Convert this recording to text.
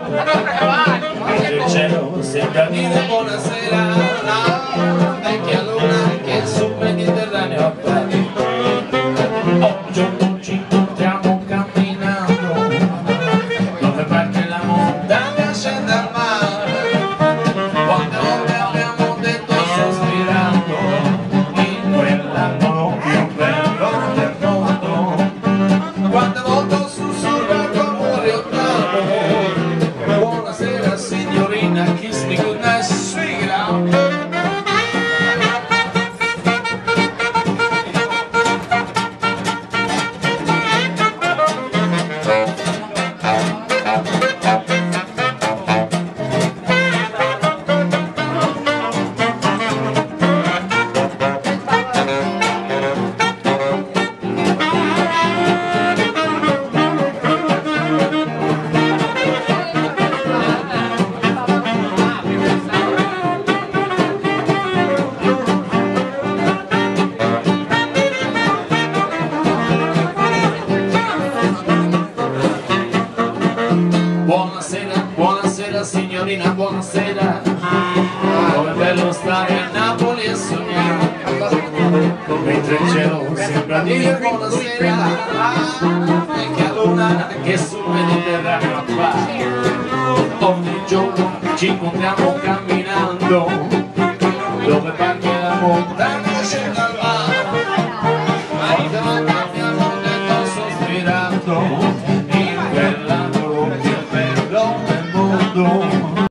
mentre il cielo sembra dire buonasera, la vecchia luna che sul Mediterraneo appare. Oggi un po' ci incontriamo camminando, dove parte la montagna scende al mare. Quante volte abbiamo detto sospirando in quell'angolo più bello del mondo, quante volte ho sussurrato amore o t'amo. Buonasera signorina, kiss me goodnight, swing it out. Buonasera, buonasera signorina, buonasera. Com'è bello stare a Napoli e sognare, mentre il cielo sembra dire buonasera, vecchia luna che sul Mediterraneo appare. Ogni giorno ci incontriamo camminando, dove parte la montagna